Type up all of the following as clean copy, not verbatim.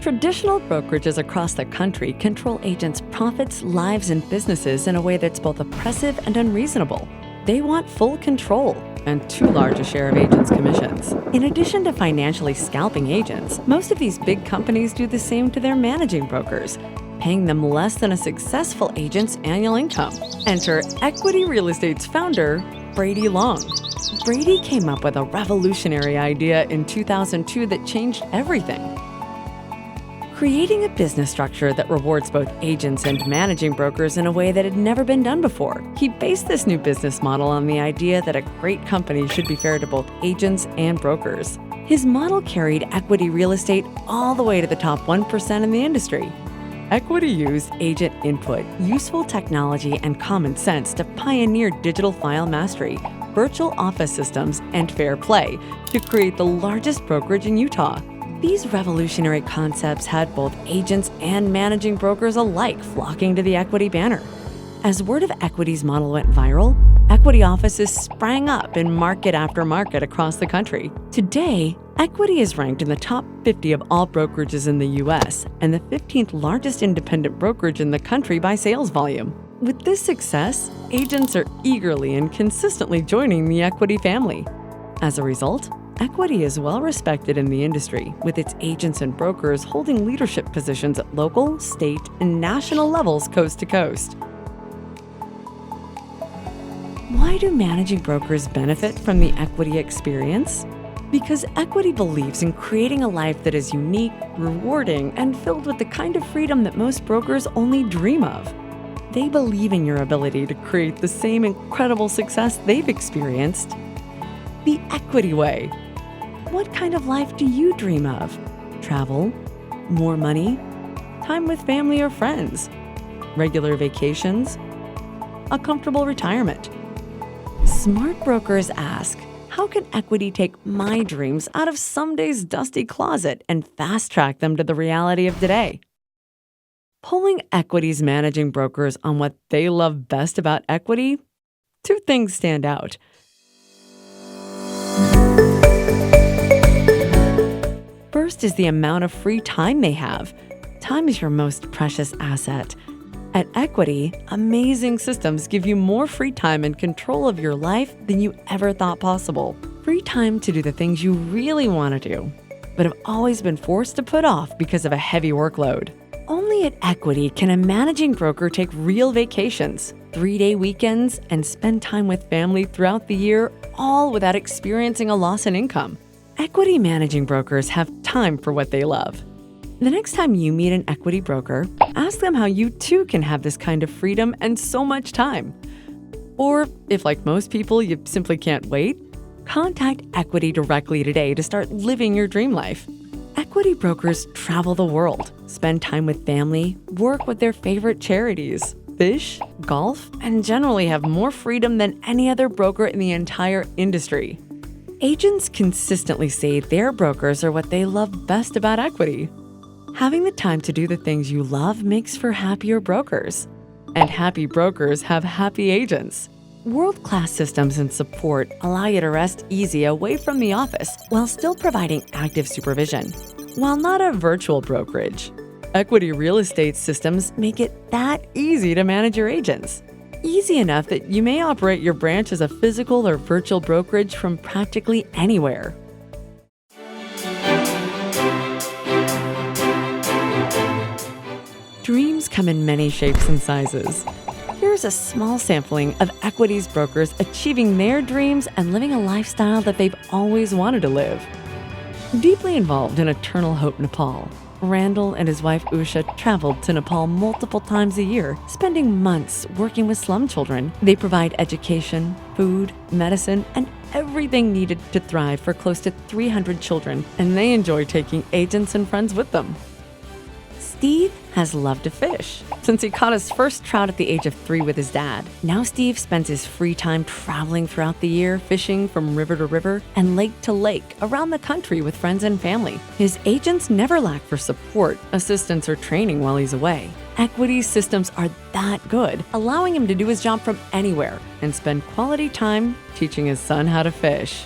Traditional brokerages across the country control agents' profits, lives, and businesses in a way that's both oppressive and unreasonable. They want full control and too large a share of agents' commissions. In addition to financially scalping agents, most of these big companies do the same to their managing brokers, paying them less than a successful agent's annual income. Enter Equity Real Estate's founder, Brady Long. Brady came up with a revolutionary idea in 2002 that changed everything. Creating a business structure that rewards both agents and managing brokers in a way that had never been done before. He based this new business model on the idea that a great company should be fair to both agents and brokers. His model carried Equity Real Estate all the way to the top 1% in the industry. Equity used agent input, useful technology, and common sense to pioneer digital file mastery, virtual office systems, and fair play to create the largest brokerage in Utah. These revolutionary concepts had both agents and managing brokers alike flocking to the Equity banner. As word of Equity's model went viral, Equity offices sprang up in market after market across the country. Today, Equity is ranked in the top 50 of all brokerages in the U.S. and the 15th largest independent brokerage in the country by sales volume. With this success, agents are eagerly and consistently joining the Equity family. As a result, Equity is well respected in the industry, with its agents and brokers holding leadership positions at local, state, and national levels coast to coast. Why do managing brokers benefit from the Equity experience? Because Equity believes in creating a life that is unique, rewarding, and filled with the kind of freedom that most brokers only dream of. They believe in your ability to create the same incredible success they've experienced. The Equity way. What kind of life do you dream of? Travel? More money? Time with family or friends? Regular vacations? A comfortable retirement? Smart brokers ask, how can Equity take my dreams out of someday's dusty closet and fast-track them to the reality of today? Polling Equity's managing brokers on what they love best about Equity, two things stand out. First is the amount of free time they have. Time is your most precious asset. At Equity, amazing systems give you more free time and control of your life than you ever thought possible. Free time to do the things you really want to do, but have always been forced to put off because of a heavy workload. Only at Equity can a managing broker take real vacations, 3-day weekends, and spend time with family throughout the year, all without experiencing a loss in income. Equity managing brokers have time for what they love. The next time you meet an Equity broker, ask them how you too can have this kind of freedom and so much time. Or, if like most people, you simply can't wait, contact Equity directly today to start living your dream life. Equity brokers travel the world, spend time with family, work with their favorite charities, fish, golf, and generally have more freedom than any other broker in the entire industry. Agents consistently say their brokers are what they love best about Equity. Having the time to do the things you love makes for happier brokers. And happy brokers have happy agents. World-class systems and support allow you to rest easy away from the office while still providing active supervision. While not a virtual brokerage, Equity Real Estate systems make it that easy to manage your agents. Easy enough that you may operate your branch as a physical or virtual brokerage from practically anywhere. Dreams come in many shapes and sizes. Here's a small sampling of Equity's brokers achieving their dreams and living a lifestyle that they've always wanted to live. Deeply involved in Eternal Hope Nepal, Randall and his wife Usha traveled to Nepal multiple times a year, spending months working with slum children. They provide education, food, medicine, and everything needed to thrive for close to 300 children, and they enjoy taking agents and friends with them. Steve has loved to fish since he caught his first trout at the age of 3 with his dad. Now Steve spends his free time traveling throughout the year, fishing from river to river and lake to lake around the country with friends and family. His agents never lack for support, assistance, or training while he's away. Equity's systems are that good, allowing him to do his job from anywhere and spend quality time teaching his son how to fish.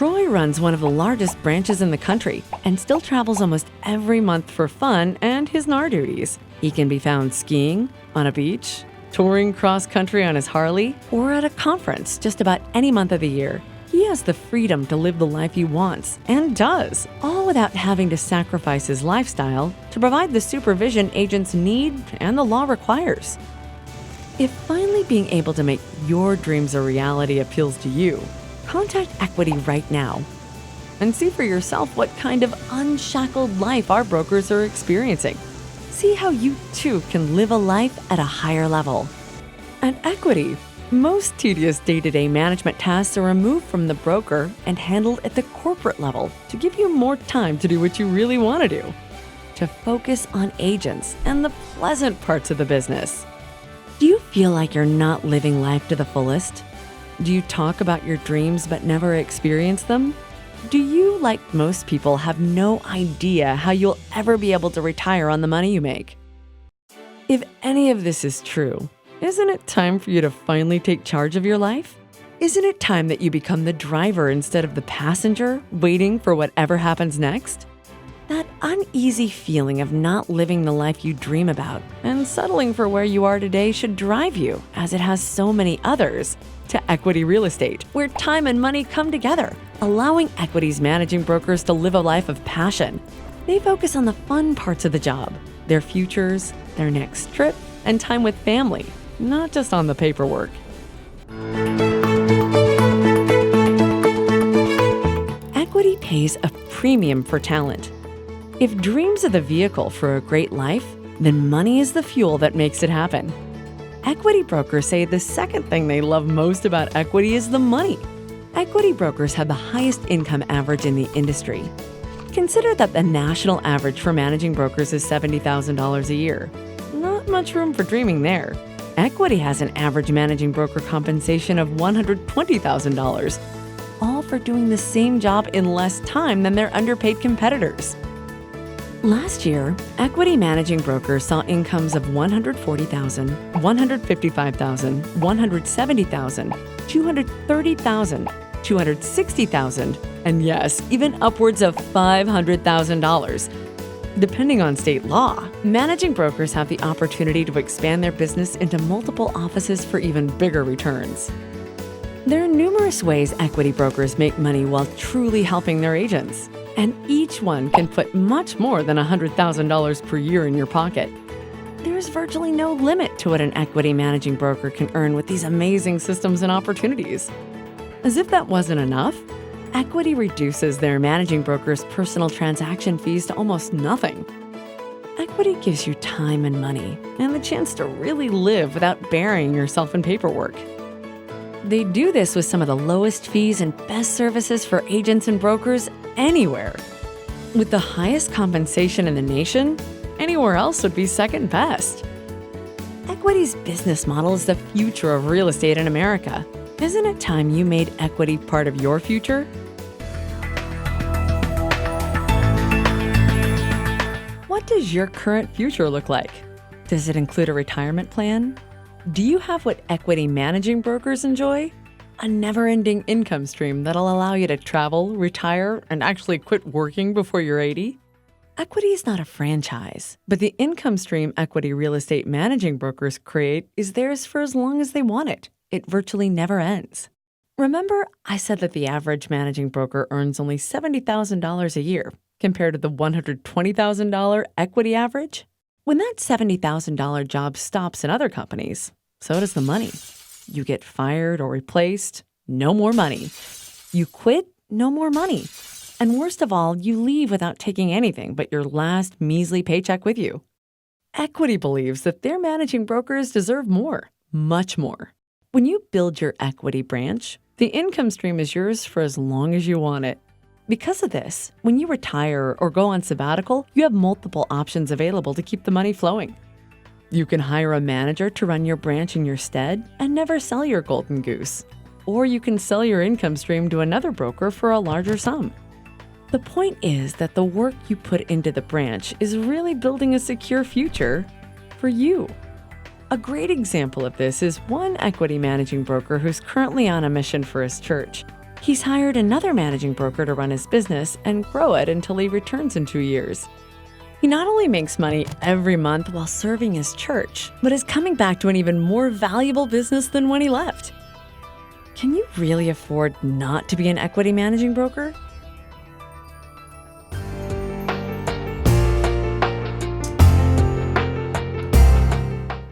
Troy runs one of the largest branches in the country and still travels almost every month for fun and his NAR duties. He can be found skiing, on a beach, touring cross-country on his Harley, or at a conference just about any month of the year. He has the freedom to live the life he wants, and does, all without having to sacrifice his lifestyle to provide the supervision agents need and the law requires. If finally being able to make your dreams a reality appeals to you, contact Equity right now and see for yourself what kind of unshackled life our brokers are experiencing. See how you too can live a life at a higher level. At Equity, most tedious day-to-day management tasks are removed from the broker and handled at the corporate level to give you more time to do what you really want to do, to focus on agents and the pleasant parts of the business. Do you feel like you're not living life to the fullest? Do you talk about your dreams but never experience them? Do you, like most people, have no idea how you'll ever be able to retire on the money you make? If any of this is true, isn't it time for you to finally take charge of your life? Isn't it time that you become the driver instead of the passenger, waiting for whatever happens next? That uneasy feeling of not living the life you dream about and settling for where you are today should drive you, as it has so many others, to Equity Real Estate, where time and money come together, allowing Equity's managing brokers to live a life of passion. They focus on the fun parts of the job, their futures, their next trip, and time with family, not just on the paperwork. Equity pays a premium for talent. If dreams are the vehicle for a great life, then money is the fuel that makes it happen. Equity brokers say the second thing they love most about Equity is the money. Equity brokers have the highest income average in the industry. Consider that the national average for managing brokers is $70,000 a year. Not much room for dreaming there. Equity has an average managing broker compensation of $120,000, all for doing the same job in less time than their underpaid competitors. Last year, Equity managing brokers saw incomes of $140,000, $155,000, $170,000, $230,000, $260,000, and yes, even upwards of $500,000. Depending on state law, managing brokers have the opportunity to expand their business into multiple offices for even bigger returns. There are numerous ways Equity brokers make money while truly helping their agents, and each one can put much more than $100,000 per year in your pocket. There is virtually no limit to what an Equity managing broker can earn with these amazing systems and opportunities. As if that wasn't enough, Equity reduces their managing brokers' personal transaction fees to almost nothing. Equity gives you time and money and the chance to really live without burying yourself in paperwork. They do this with some of the lowest fees and best services for agents and brokers anywhere. With the highest compensation in the nation, anywhere else would be second best. Equity's business model is the future of real estate in America. Isn't it time you made Equity part of your future? What does your current future look like? Does it include a retirement plan? Do you have what Equity managing brokers enjoy? A never-ending income stream that'll allow you to travel, retire, and actually quit working before you're 80? Equity is not a franchise, but the income stream Equity real estate managing brokers create is theirs for as long as they want it. It virtually never ends. Remember, I said that the average managing broker earns only $70,000 a year compared to the $120,000 Equity average? When that $70,000 job stops in other companies, so does the money. You get fired or replaced, no more money. You quit, no more money. And worst of all, you leave without taking anything but your last measly paycheck with you. Equity believes that their managing brokers deserve more, much more. When you build your Equity branch, the income stream is yours for as long as you want it. Because of this, when you retire or go on sabbatical, you have multiple options available to keep the money flowing. You can hire a manager to run your branch in your stead and never sell your golden goose. Or you can sell your income stream to another broker for a larger sum. The point is that the work you put into the branch is really building a secure future for you. A great example of this is one Equity managing broker who's currently on a mission for his church. He's hired another managing broker to run his business and grow it until he returns in 2 years. He not only makes money every month while serving his church, but is coming back to an even more valuable business than when he left. Can you really afford not to be an equity managing broker?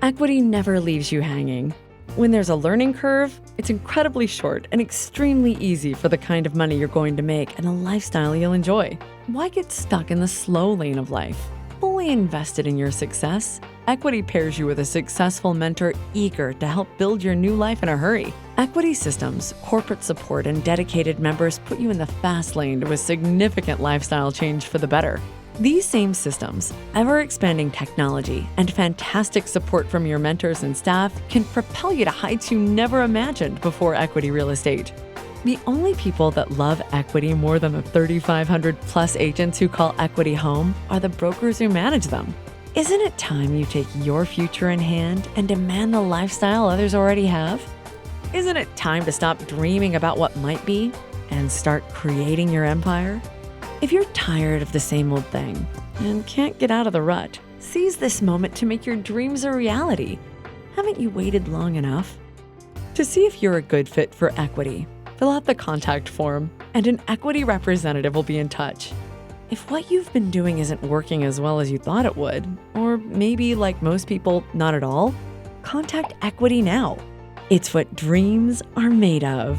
Equity never leaves you hanging. When there's a learning curve, it's incredibly short and extremely easy for the kind of money you're going to make and a lifestyle you'll enjoy. Why get stuck in the slow lane of life? Fully invested in your success, Equity pairs you with a successful mentor eager to help build your new life in a hurry. Equity systems, corporate support, and dedicated members put you in the fast lane to a significant lifestyle change for the better. These same systems, ever-expanding technology, and fantastic support from your mentors and staff can propel you to heights you never imagined before Equity Real Estate. The only people that love Equity more than the 3,500 plus agents who call Equity home are the brokers who manage them. Isn't it time you take your future in hand and demand the lifestyle others already have? Isn't it time to stop dreaming about what might be and start creating your empire? If you're tired of the same old thing and can't get out of the rut, seize this moment to make your dreams a reality. Haven't you waited long enough? To see if you're a good fit for Equity, fill out the contact form and an Equity representative will be in touch. If what you've been doing isn't working as well as you thought it would, or maybe like most people, not at all, contact Equity now. It's what dreams are made of.